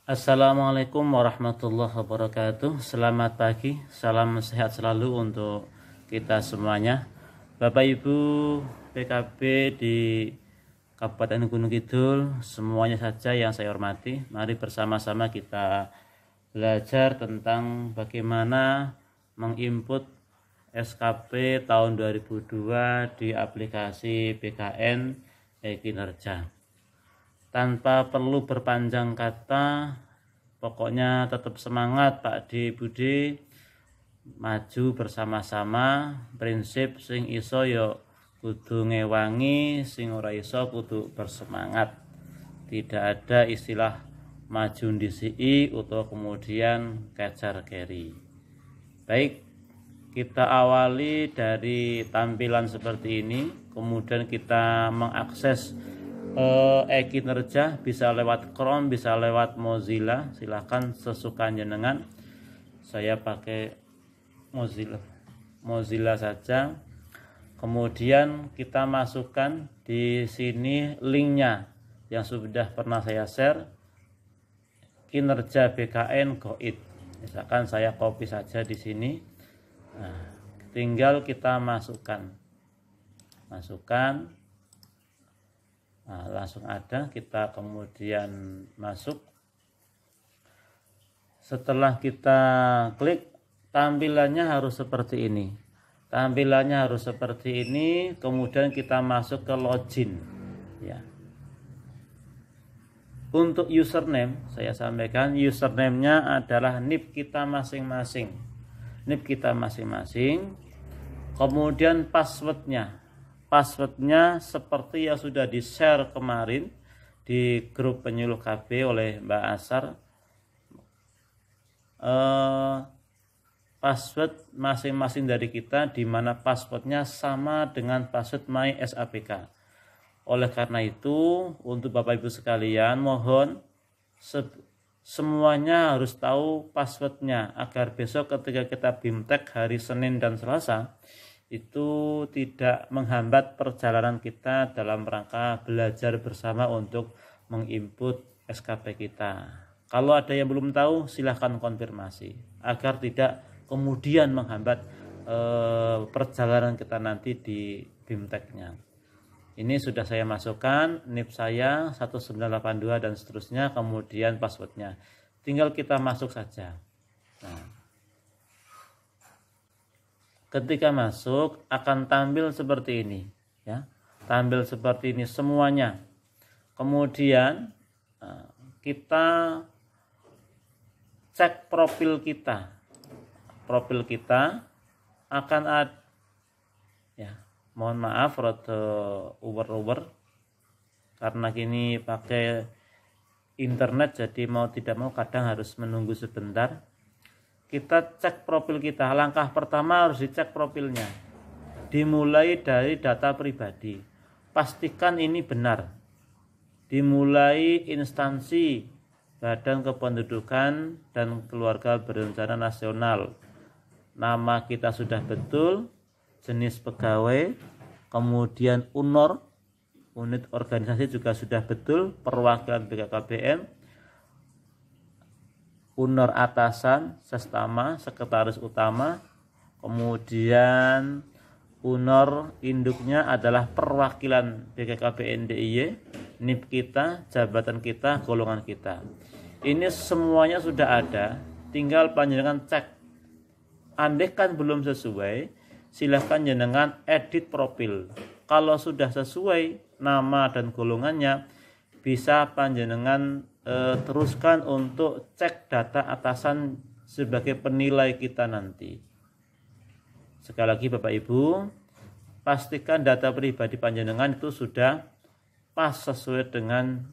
Assalamualaikum warahmatullahi wabarakatuh. Selamat pagi, salam sehat selalu untuk kita semuanya. Bapak Ibu PKB di Kabupaten Gunung Kidul, semuanya saja yang saya hormati. Mari bersama-sama kita belajar tentang bagaimana menginput SKP tahun 2002 di aplikasi BKN e-Kinerja. Tanpa perlu berpanjang kata, pokoknya tetap semangat Pak D Budi, maju bersama-sama. Prinsip sing iso yo kudu ngewangi, sing ora iso kudu bersemangat. Tidak ada istilah maju ndisi atau kemudian kejar keri. Baik, kita awali dari tampilan seperti ini, kemudian kita mengakses e-Kinerja bisa lewat Chrome, bisa lewat Mozilla. Silahkan sesuka jenengan. Saya pakai Mozilla saja. Kemudian kita masukkan di sini linknya yang sudah pernah saya share, Kinerja BKN Goid. Misalkan saya copy saja di sini. Nah, tinggal kita masukkan. Nah, langsung ada, kita kemudian masuk. Setelah kita klik, tampilannya harus seperti ini. Kemudian kita masuk ke login. Ya. Untuk username, saya sampaikan username-nya adalah NIP kita masing-masing. Kemudian passwordnya seperti yang sudah di-share kemarin di grup penyuluh KB oleh Mbak Asar. Password masing-masing dari kita, di mana passwordnya sama dengan password My SAPK. Oleh karena itu, untuk Bapak Ibu sekalian, mohon semuanya harus tahu passwordnya agar besok ketika kita BIMTEK hari Senin dan Selasa itu tidak menghambat perjalanan kita dalam rangka belajar bersama untuk menginput SKP kita. Kalau ada yang belum tahu, silahkan konfirmasi agar tidak kemudian menghambat perjalanan kita nanti di BIMTEK-nya. Ini sudah saya masukkan NIP saya 1982 dan seterusnya, kemudian passwordnya. Tinggal kita masuk saja. Nah, ketika masuk akan tampil seperti ini, ya. Tampil seperti ini semuanya. Kemudian kita cek profil kita. Profil kita akan ada, ya. Mohon maaf rada uwer-uwer karena kini pakai internet, jadi mau tidak mau kadang harus menunggu sebentar. Kita cek profil kita. Langkah pertama harus dicek profilnya. Dimulai dari data pribadi. Pastikan ini benar. Dimulai instansi Badan Kependudukan dan Keluarga Berencana Nasional. Nama kita sudah betul, jenis pegawai, kemudian UNOR, unit organisasi juga sudah betul, perwakilan BKKBN, UNOR atasan, sestama, sekretaris utama, kemudian UNOR induknya adalah perwakilan BKKBN DIY, NIP kita, jabatan kita, golongan kita. Ini semuanya sudah ada, tinggal panjenengan cek. Andaikan belum sesuai, silahkan jenengan edit profil. Kalau sudah sesuai nama dan golongannya, bisa panjenengan teruskan untuk cek data atasan sebagai penilai kita nanti. Sekali lagi Bapak Ibu, pastikan data pribadi panjenengan itu sudah pas sesuai dengan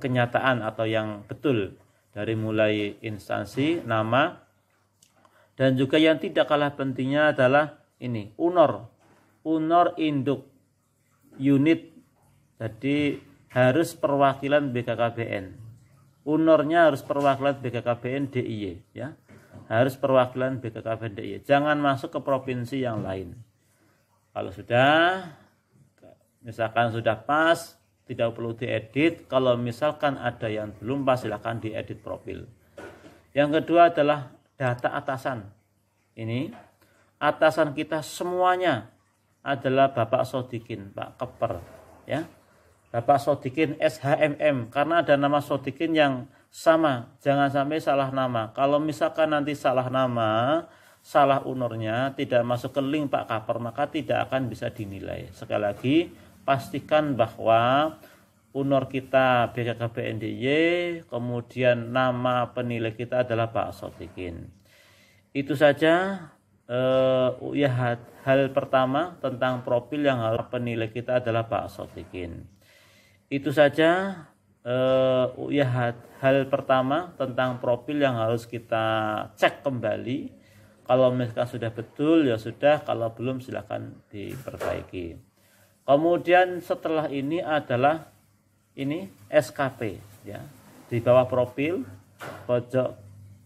kenyataan atau yang betul, dari mulai instansi, nama, dan juga yang tidak kalah pentingnya adalah ini, UNOR induk unit. Jadi harus perwakilan BKKBN. UNOR-nya harus perwakilan BKKBN DIY, ya. Harus perwakilan BKKBN DIY. Jangan masuk ke provinsi yang lain. Kalau sudah, misalkan sudah pas, tidak perlu diedit. Kalau misalkan ada yang belum pas, silahkan diedit profil. Yang kedua adalah data atasan. Ini atasan kita semuanya adalah Bapak Sodikin, Pak Keper, ya. Bapak Sodikin SHMM, karena ada nama Sodikin yang sama, jangan sampai salah nama. Kalau misalkan nanti salah nama, salah unornya, tidak masuk ke link Pak Kaper, maka tidak akan bisa dinilai. Sekali lagi, pastikan bahwa unor kita BKKBN-DIY, kemudian nama penilai kita adalah Pak Sodikin. Itu saja ya, hal pertama tentang profil yang harus penilai kita adalah Pak Sodikin. Itu saja ya, hal pertama tentang profil yang harus kita cek kembali. Kalau misalkan sudah betul ya sudah, kalau belum silakan diperbaiki. Kemudian setelah ini adalah ini SKP, ya. Di bawah profil pojok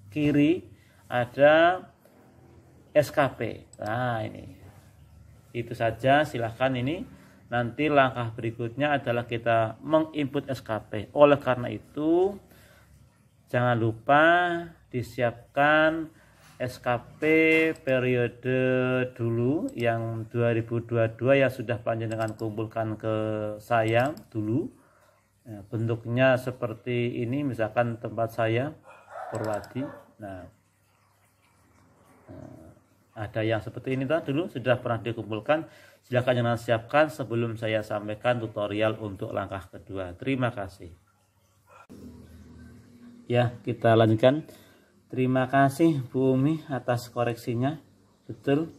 kiri ada SKP. Nah, ini itu saja, silahkan. Ini nanti langkah berikutnya adalah kita menginput SKP. Oleh karena itu jangan lupa disiapkan SKP periode dulu yang 2022 yang sudah panjenengan kumpulkan ke saya dulu. Nah, bentuknya seperti ini, misalkan tempat saya Purwadi. Nah, ada yang seperti ini dulu sudah pernah dikumpulkan. Silakan jangan siapkan sebelum saya sampaikan tutorial untuk langkah kedua. Terima kasih. Ya, kita lanjutkan. Terima kasih Bu Umi atas koreksinya. Betul,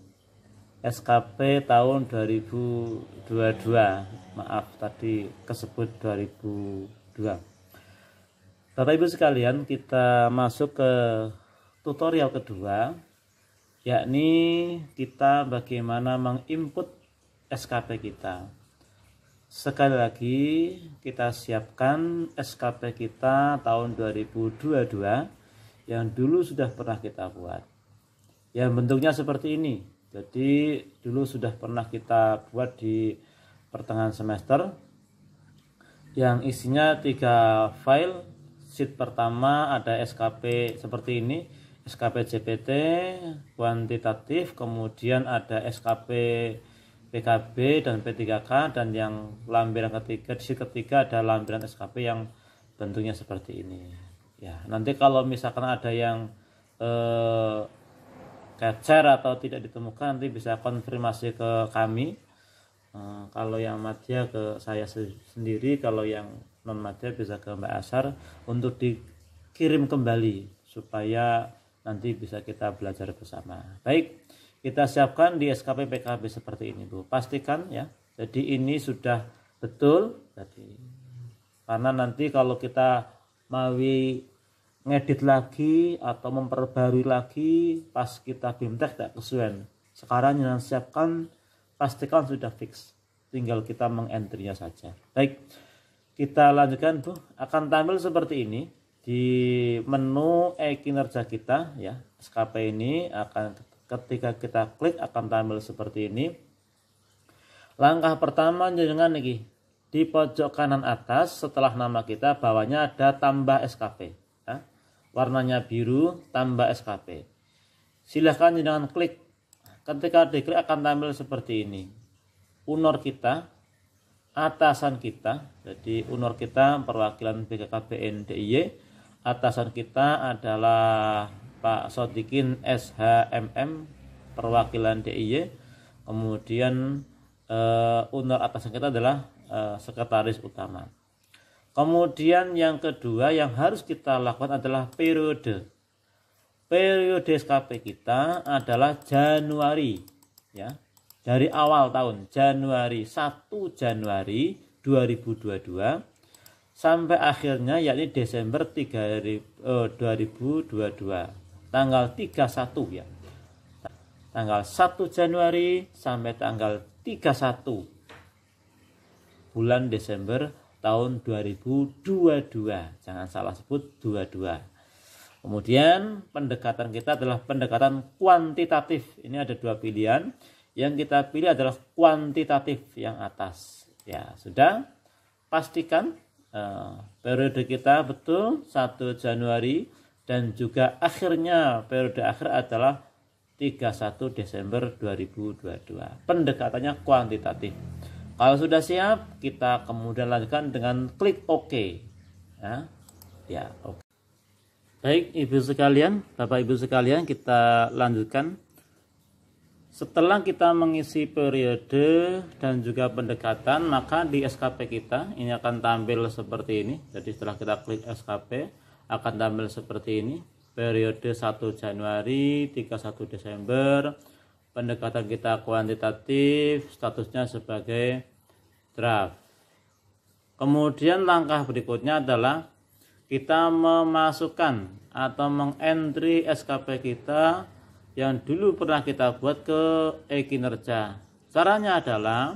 SKP tahun 2022. Maaf tadi kesebut 2002. Bapak Ibu sekalian, kita masuk ke tutorial kedua, yakni kita bagaimana menginput SKP kita. Sekali lagi kita siapkan SKP kita tahun 2022 yang dulu sudah pernah kita buat. Yang bentuknya seperti ini. Jadi dulu sudah pernah kita buat di pertengahan semester, yang isinya 3 file. Sheet pertama ada SKP seperti ini, SKP JPT kuantitatif, kemudian ada SKP PKB dan P3K, dan yang lampiran ketiga, di sheet ketiga ada lampiran SKP yang bentuknya seperti ini. Ya, nanti kalau misalkan ada yang kecer atau tidak ditemukan, nanti bisa konfirmasi ke kami. Kalau yang madya ke saya sendiri, kalau yang non madya bisa ke Mbak Asar untuk dikirim kembali supaya nanti bisa kita belajar bersama. Baik, kita siapkan di SKP PKB seperti ini Bu. Pastikan ya. Jadi ini sudah betul. Jadi karena nanti kalau kita mau ngedit lagi atau memperbarui lagi pas kita BIMTEK tidak kesuwen. Sekarang yang siapkan, pastikan sudah fix. Tinggal kita mengentrinya saja. Baik, kita lanjutkan Bu. Akan tampil seperti ini di menu kinerja kita ya. SKP ini akan, ketika kita klik akan tampil seperti ini. Langkah pertama dengan ini di pojok kanan atas setelah nama kita bawahnya ada tambah SKP ya. Warnanya biru, tambah SKP. Silahkan dengan klik. Ketika diklik akan tampil seperti ini. Unor kita, atasan kita, jadi unor kita perwakilan BKKBN DIY, atasan kita adalah Pak Sodikin SHMM perwakilan DIY, kemudian unor atasan kita adalah sekretaris utama. Kemudian yang kedua yang harus kita lakukan adalah periode. Periode SKP kita adalah Januari ya. Dari awal tahun Januari 1 Januari 2022 sampai akhirnya yakni Desember 2022. Tanggal 31 ya. Tanggal 1 Januari sampai tanggal 31 bulan Desember tahun 2022. Jangan salah sebut 22. Kemudian pendekatan kita adalah pendekatan kuantitatif. Ini ada 2 pilihan. Yang kita pilih adalah kuantitatif yang atas. Ya, sudah. pastikan periode kita betul 1 Januari dan juga akhirnya periode akhir adalah 31 Desember 2022. Pendekatannya kuantitatif. Kalau sudah siap, kita kemudian lanjutkan dengan klik OK. Ya, oke. Baik, Ibu sekalian, Bapak Ibu sekalian, kita lanjutkan. Setelah kita mengisi periode dan juga pendekatan, maka di SKP kita ini akan tampil seperti ini. Jadi setelah kita klik SKP akan tampil seperti ini. Periode 1 Januari, 31 Desember. Pendekatan kita kuantitatif, statusnya sebagai draft. Kemudian langkah berikutnya adalah kita memasukkan atau mengentry SKP kita yang dulu pernah kita buat ke e-kinerja. Caranya adalah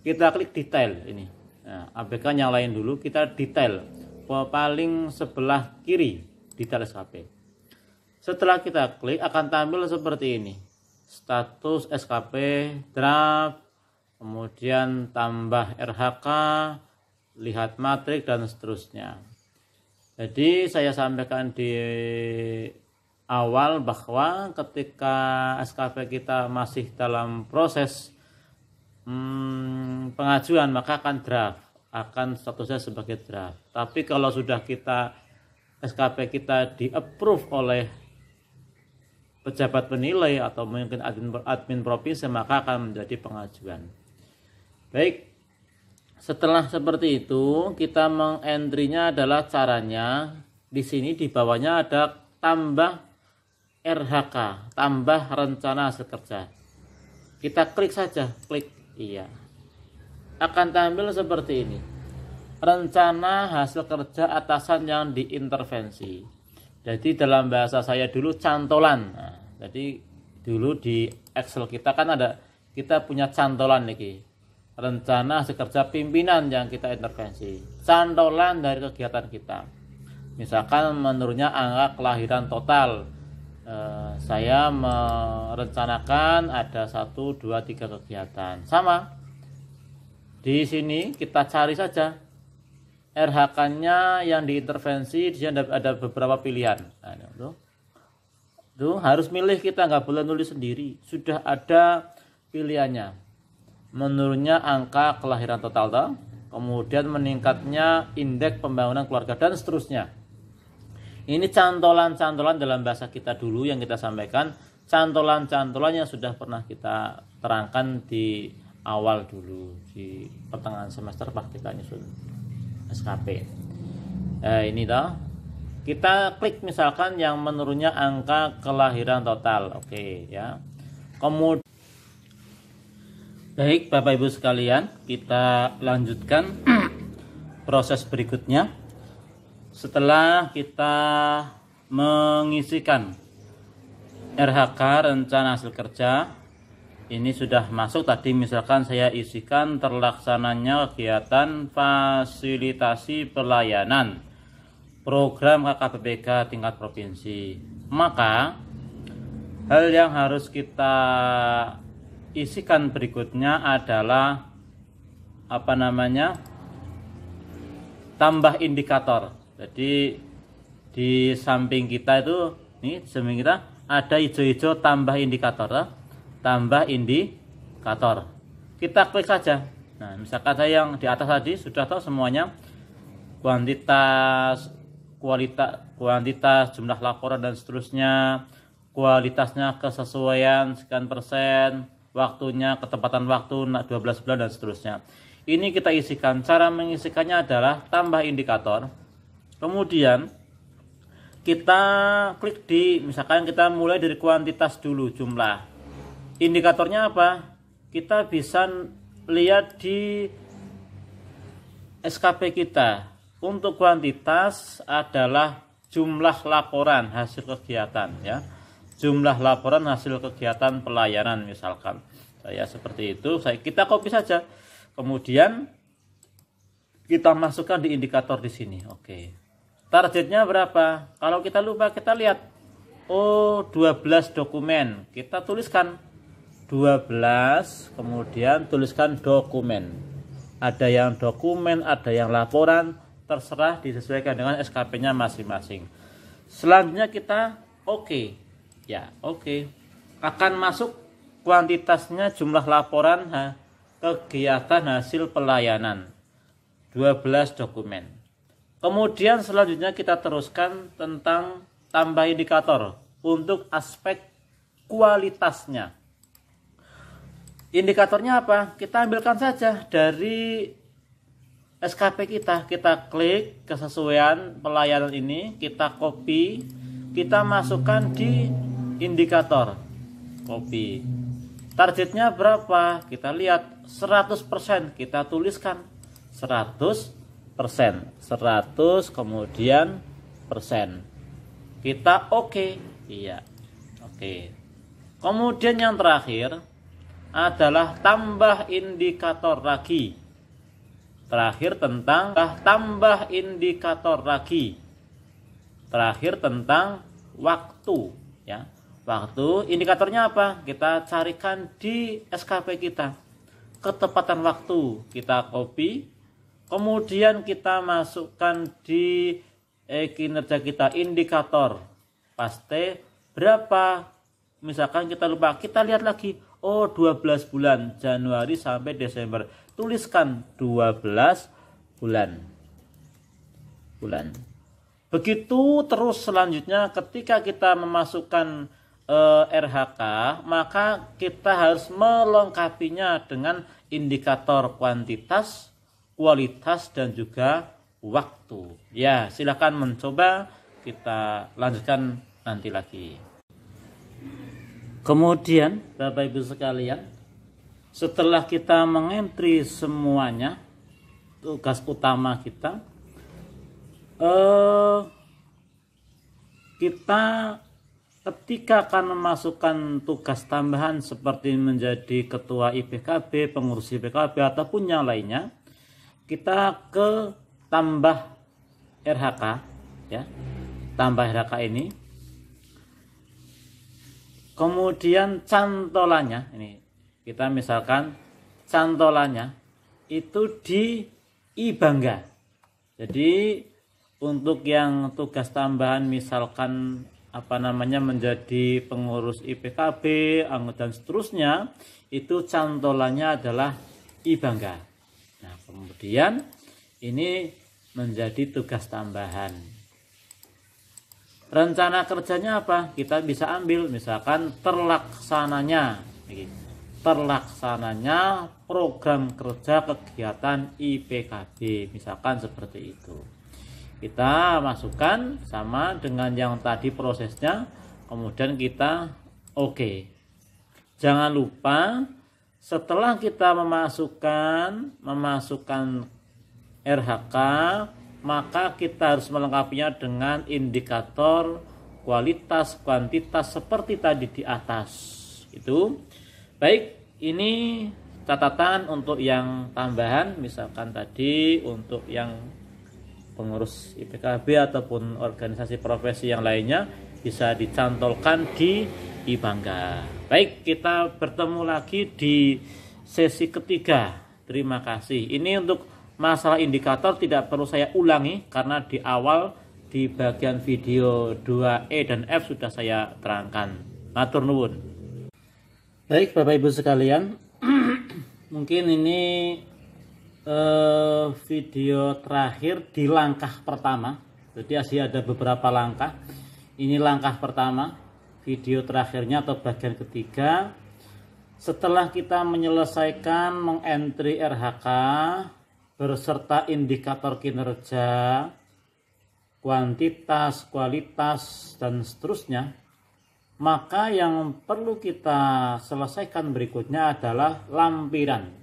kita klik detail ini. Nah, abaikan yang lain dulu, kita detail paling sebelah kiri detail SKP. Setelah kita klik akan tampil seperti ini. Status SKP, draft, kemudian tambah RHK, lihat matrik dan seterusnya. Jadi saya sampaikan di awal bahwa ketika SKP kita masih dalam proses pengajuan maka akan draft, akan statusnya sebagai draft. Tapi kalau sudah kita SKP kita di-approve oleh pejabat penilai atau mungkin admin provinsi maka akan menjadi pengajuan. Baik, setelah seperti itu kita mengentry-nya adalah caranya di sini di bawahnya ada tambah RHK, tambah rencana hasil kerja. Kita klik saja, klik iya. Akan tampil seperti ini. Rencana hasil kerja atasan yang diintervensi. Jadi dalam bahasa saya dulu cantolan. Nah, jadi dulu di Excel kita kan ada, kita punya cantolan nih. Rencana hasil kerja pimpinan yang kita intervensi. Cantolan dari kegiatan kita. Misalkan menurutnya angka kelahiran total. Saya merencanakan ada 1, 2, 3 kegiatan. Sama. Di sini kita cari saja RHK-nya yang diintervensi. Di sini ada beberapa pilihan. Nah, tuh harus milih, kita nggak boleh nulis sendiri. Sudah ada pilihannya. Menurunnya angka kelahiran total, toh. Kemudian meningkatnya indeks pembangunan keluarga dan seterusnya. Ini cantolan-cantolan dalam bahasa kita dulu yang kita sampaikan. Cantolan-cantolan yang sudah pernah kita terangkan di awal dulu, di pertengahan semester pas kita nyusun SKP. Ini toh. Kita klik misalkan yang menurunnya angka kelahiran total. Oke ya. Kemudian baik Bapak Ibu sekalian, kita lanjutkan proses berikutnya. Setelah kita mengisikan RHK rencana hasil kerja, ini sudah masuk tadi, misalkan saya isikan terlaksananya kegiatan fasilitasi pelayanan program KKBPK tingkat provinsi. Maka hal yang harus kita isikan berikutnya adalah tambah indikator. Jadi di samping kita itu nih, di samping kita ada hijau-hijau tambah indikator, tambah indikator. Kita klik saja. Nah, misalkan saya yang di atas tadi sudah tahu semuanya, kuantitas, kualitas, jumlah laporan dan seterusnya, kualitasnya, kesesuaian sekian persen, waktunya, ketepatan waktu 12 bulan dan seterusnya. Ini kita isikan. Cara mengisikannya adalah tambah indikator. Kemudian kita klik di, misalkan kita mulai dari kuantitas dulu, jumlah. Indikatornya apa? Kita bisa lihat di SKP kita. Untuk kuantitas adalah jumlah laporan hasil kegiatan ya. Jumlah laporan hasil kegiatan pelayanan misalkan. Saya seperti itu, kita copy saja. Kemudian kita masukkan di indikator di sini. Oke. Targetnya berapa? Kalau kita lupa, kita lihat. Oh, 12 dokumen. Kita tuliskan 12, kemudian tuliskan dokumen. ada yang dokumen, ada yang laporan, terserah disesuaikan dengan SKP-nya masing-masing. Selanjutnya kita ya akan masuk kuantitasnya, jumlah laporan kegiatan hasil pelayanan 12 dokumen. Kemudian selanjutnya kita teruskan tentang tambah indikator untuk aspek kualitasnya. Indikatornya apa? Kita ambilkan saja dari SKP kita klik kesesuaian pelayanan ini, kita copy, kita masukkan di indikator. Copy. Targetnya berapa? Kita lihat 100%, kita tuliskan 100%, 100 kemudian persen. Kita iya. Kemudian yang terakhir adalah tambah indikator lagi. Terakhir tentang tambah indikator lagi. Terakhir tentang waktu, ya. Waktu, indikatornya apa? Kita carikan di SKP kita. Ketepatan waktu kita copy, kemudian kita masukkan di kinerja kita indikator. Paste berapa? Misalkan kita lupa, kita lihat lagi. 12 bulan, Januari sampai Desember. Tuliskan 12 bulan. Begitu terus selanjutnya ketika kita memasukkan RHK, maka kita harus melengkapinya dengan indikator kuantitas, kualitas, dan juga waktu. Ya, silakan mencoba, kita lanjutkan nanti lagi. Kemudian Bapak Ibu sekalian, setelah kita mengentri semuanya, tugas utama kita, kita ketika akan memasukkan tugas tambahan seperti menjadi ketua IPKB, pengurus IPKB, ataupun yang lainnya, kita ke tambah RHK, ya, tambah RHK ini. Kemudian cantolannya, ini kita misalkan cantolannya itu di IBangga. Jadi untuk yang tugas tambahan misalkan menjadi pengurus IPKB, anggota dan seterusnya, itu cantolannya adalah IBangga. Nah, kemudian ini menjadi tugas tambahan. Rencana kerjanya apa? Kita bisa ambil misalkan terlaksananya program kerja kegiatan IPKB, misalkan seperti itu. Kita masukkan sama dengan yang tadi prosesnya, kemudian kita Jangan lupa setelah kita memasukkan RHK, maka kita harus melengkapinya dengan indikator kualitas, kuantitas seperti tadi di atas. Itu. Baik, ini catatan untuk yang tambahan, misalkan tadi untuk yang pengurus IPKB ataupun organisasi profesi yang lainnya bisa dicantolkan di IBangga. Baik, kita bertemu lagi di sesi ketiga. Terima kasih. Ini untuk masalah indikator tidak perlu saya ulangi karena di awal di bagian video 2E dan F sudah saya terangkan. Matur nuwun. Baik Bapak Ibu sekalian, mungkin ini video terakhir di langkah pertama. Jadi masih ada beberapa langkah. Ini langkah pertama, video terakhirnya atau bagian ketiga. Setelah kita menyelesaikan mengentry RHK berserta indikator kinerja, kuantitas, kualitas, dan seterusnya, maka yang perlu kita selesaikan berikutnya adalah lampiran.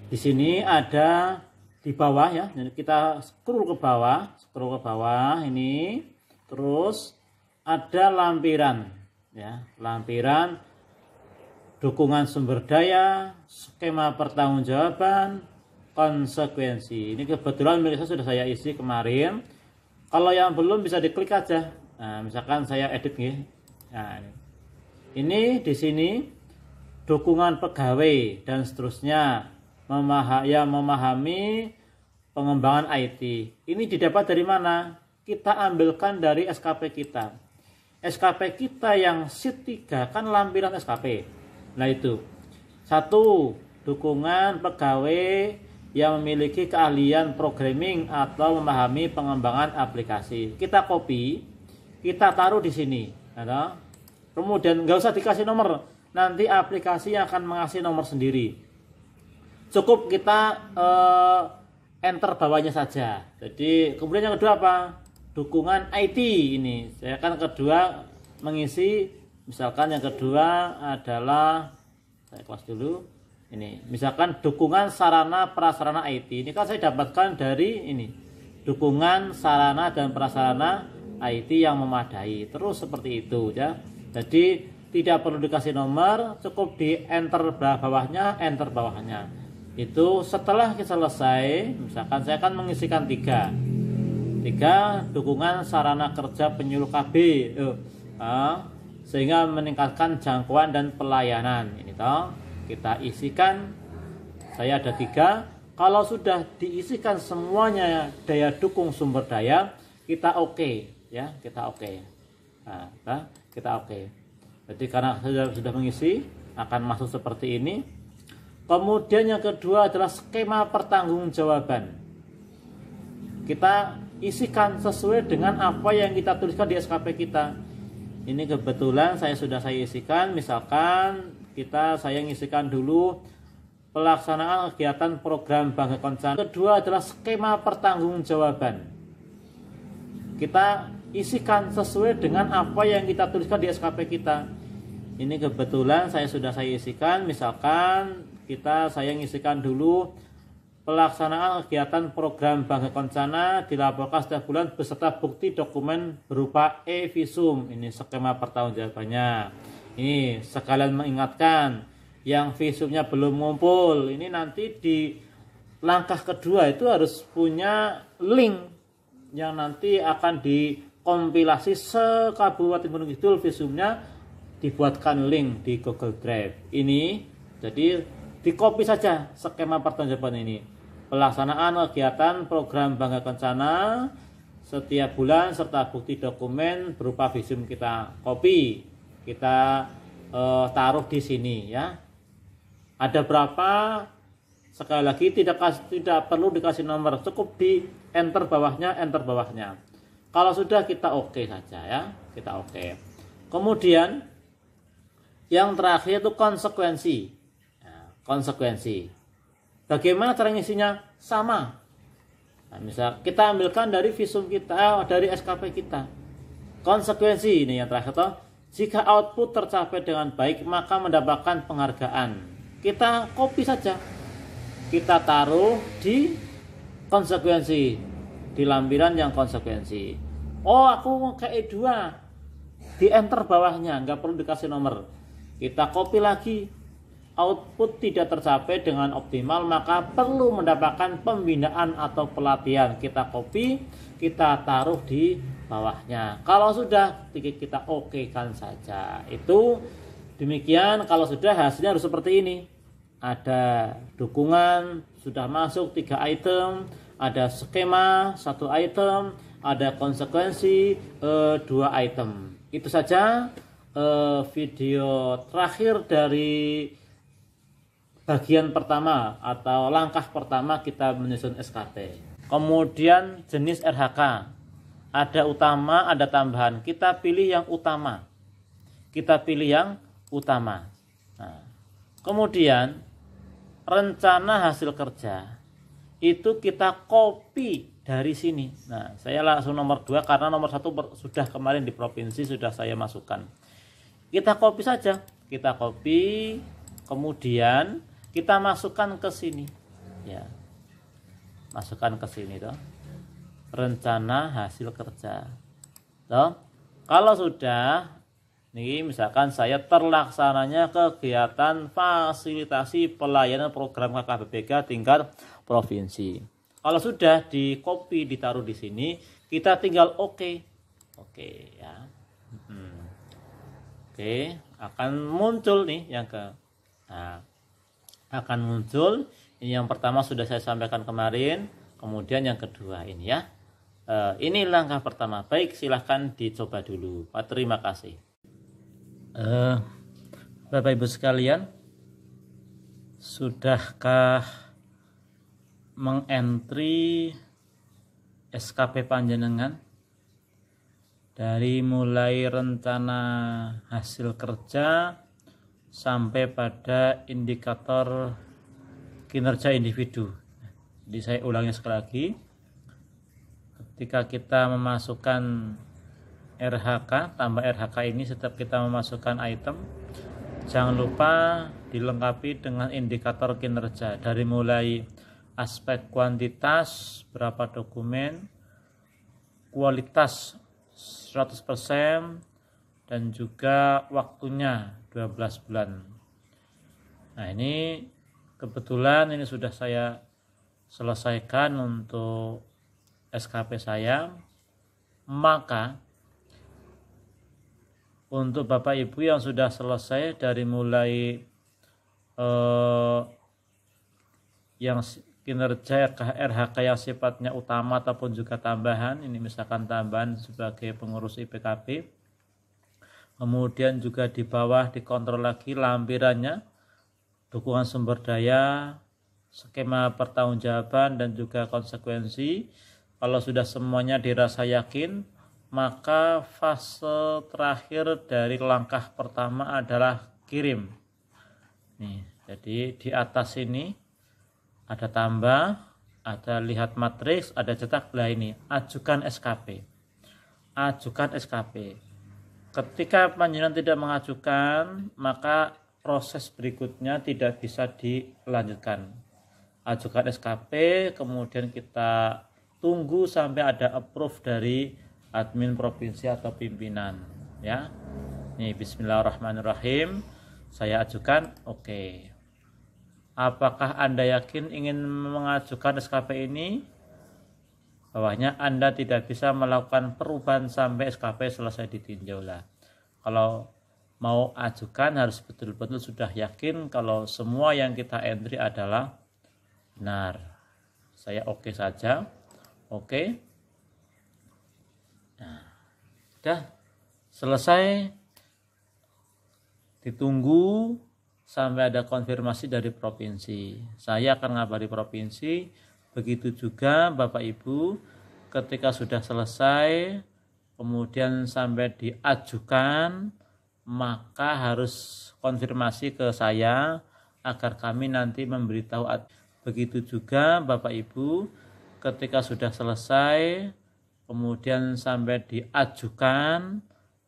Di sini ada di bawah ya, jadi kita scroll ke bawah ini, terus ada lampiran ya, lampiran dukungan sumber daya, skema pertanggungjawaban, konsekuensi. Ini kebetulan milik saya sudah saya isi kemarin. Kalau yang belum bisa diklik aja. Nah, misalkan saya edit nih. Nah, ini di sini dukungan pegawai dan seterusnya. memahami pengembangan IT. Ini didapat dari mana? Kita ambilkan dari SKP kita. SKP kita yang sheet 3 kan lampiran SKP. Nah itu. 1. Dukungan pegawai yang memiliki keahlian programming atau memahami pengembangan aplikasi. Kita copy, kita taruh di sini. Nah, kemudian nggak usah dikasih nomor. Nanti aplikasi akan mengasih nomor sendiri. Cukup kita enter bawahnya saja. Jadi kemudian yang kedua apa? Dukungan IT ini. Saya kan kedua mengisi, misalkan yang kedua adalah, saya kelas dulu. Ini, misalkan dukungan sarana prasarana IT. Ini kan saya dapatkan dari ini. Dukungan sarana dan prasarana IT yang memadai. Terus seperti itu ya. Jadi tidak perlu dikasih nomor, cukup di enter bawahnya, enter bawahnya. Itu setelah selesai, misalkan saya akan mengisikan 3 dukungan sarana kerja penyuluh KB, sehingga meningkatkan jangkauan dan pelayanan. Ini toh kita isikan. Saya ada 3. Kalau sudah diisikan semuanya daya dukung sumber daya, kita oke, ya, kita oke. Nah, kita oke. Jadi karena sudah mengisi, akan masuk seperti ini. Kemudian yang kedua adalah skema pertanggungjawaban. Kita isikan sesuai dengan apa yang kita tuliskan di SKP kita. Ini kebetulan saya isikan. Misalkan saya ngisikan dulu pelaksanaan kegiatan program Bangga Kencana. Kedua adalah skema pertanggungjawaban. Kita isikan sesuai dengan apa yang kita tuliskan di SKP kita. Ini kebetulan saya isikan. Misalkan saya ngisikan dulu pelaksanaan kegiatan program Bangga Kencana dilaporkan setiap bulan beserta bukti dokumen berupa e-visum. Ini skema pertanggungjawabannya. Ini sekalian mengingatkan yang visumnya belum ngumpul. Ini nanti di langkah kedua itu harus punya link yang nanti akan dikompilasi se-Kabupaten Gunung Kidul visumnya, dibuatkan link di Google Drive. Ini jadi di copy saja skema pertanggungjawaban ini. Pelaksanaan kegiatan program Bangga Kencana setiap bulan serta bukti dokumen berupa visum kita copy, kita taruh di sini ya. Ada berapa? Sekali lagi tidak perlu dikasih nomor, cukup di enter bawahnya, enter bawahnya. Kalau sudah kita oke saja ya, kita oke. Kemudian yang terakhir itu konsekuensi. Konsekuensi. Bagaimana cara ngisinya? Sama. Nah, misal kita ambilkan dari visum kita, dari SKP kita. Konsekuensi ini yang terakhir toh. Jika output tercapai dengan baik, maka mendapatkan penghargaan. Kita copy saja. Kita taruh di konsekuensi, di lampiran yang konsekuensi. Oh, aku mau ke E2. Di enter bawahnya, nggak perlu dikasih nomor. Kita copy lagi. Output tidak tercapai dengan optimal, maka perlu mendapatkan pembinaan atau pelatihan. Kita copy, kita taruh di bawahnya. Kalau sudah, kita okekan saja. Itu demikian. Kalau sudah, hasilnya harus seperti ini. Ada dukungan, sudah masuk 3 item, ada skema 1 item, ada konsekuensi 2 item. Itu saja video terakhir dari bagian pertama atau langkah pertama kita menyusun SKP. Kemudian jenis RHK. Ada utama, ada tambahan. Kita pilih yang utama. Nah, kemudian rencana hasil kerja itu kita copy dari sini. Nah, saya langsung nomor 2 karena nomor 1 sudah kemarin di provinsi sudah saya masukkan. Kita copy saja. Kita copy, kemudian kita masukkan ke sini. Ya. Masukkan ke sini toh. Rencana hasil kerja. Toh. Kalau sudah, nih misalkan saya terlaksananya kegiatan fasilitasi pelayanan program KKBBK tingkat provinsi. Kalau sudah di copy ditaruh di sini, kita tinggal oke ya. Oke, akan muncul nih yang akan muncul Ini yang pertama sudah saya sampaikan kemarin, kemudian yang kedua ini ya. Ini langkah pertama. Baik, silahkan dicoba dulu. Terima kasih. Bapak Ibu sekalian, sudahkah mengentri SKP panjenengan? Dari mulai rencana hasil kerja sampai pada indikator kinerja individu. Jadi saya ulangi sekali lagi. Ketika kita memasukkan RHK, tambah RHK ini setiap kita memasukkan item, jangan lupa dilengkapi dengan indikator kinerja. Dari mulai aspek kuantitas, berapa dokumen, kualitas 100%, dan juga waktunya 12 bulan. Nah, ini kebetulan ini sudah saya selesaikan untuk SKP saya. Maka untuk Bapak Ibu yang sudah selesai dari mulai yang kinerja RHK yang sifatnya utama ataupun juga tambahan, ini misalkan tambahan sebagai pengurus IPKB, kemudian juga di bawah dikontrol lagi lampirannya, dukungan sumber daya, skema pertanggungjawaban, dan juga konsekuensi. Kalau sudah semuanya dirasa yakin, maka fase terakhir dari langkah pertama adalah kirim. Nih, jadi di atas ini ada tambah, ada lihat matriks, ada cetak. Lah ini ajukan SKP. Ajukan SKP. Ketika panjenengan tidak mengajukan, maka proses berikutnya tidak bisa dilanjutkan. Ajukan SKP, kemudian kita tunggu sampai ada approve dari admin provinsi atau pimpinan, ya. Nih, bismillahirrahmanirrahim, saya ajukan, oke. Apakah Anda yakin ingin mengajukan SKP ini? Bawahnya Anda tidak bisa melakukan perubahan sampai SKP selesai ditinjau lah. Kalau mau ajukan harus betul-betul sudah yakin kalau semua yang kita entry adalah benar. Saya oke saja. Oke. Nah, sudah selesai. Ditunggu sampai ada konfirmasi dari provinsi. Saya akan ngabari provinsi. Begitu juga Bapak Ibu, ketika sudah selesai, kemudian sampai diajukan, maka harus konfirmasi ke saya agar kami nanti memberitahu. Begitu juga Bapak Ibu, ketika sudah selesai, kemudian sampai diajukan,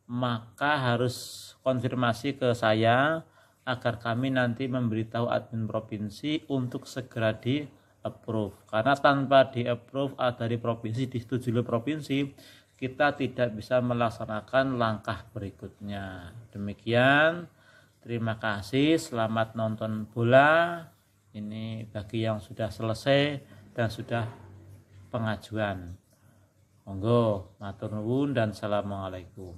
maka harus konfirmasi ke saya agar kami nanti memberitahu admin provinsi untuk segera di approve. Karena tanpa di approve dari provinsi, disetujui oleh provinsi, kita tidak bisa melaksanakan langkah berikutnya. Demikian, terima kasih, selamat nonton bola. Ini bagi yang sudah selesai dan sudah pengajuan. Monggo, matur nuwun dan assalamualaikum.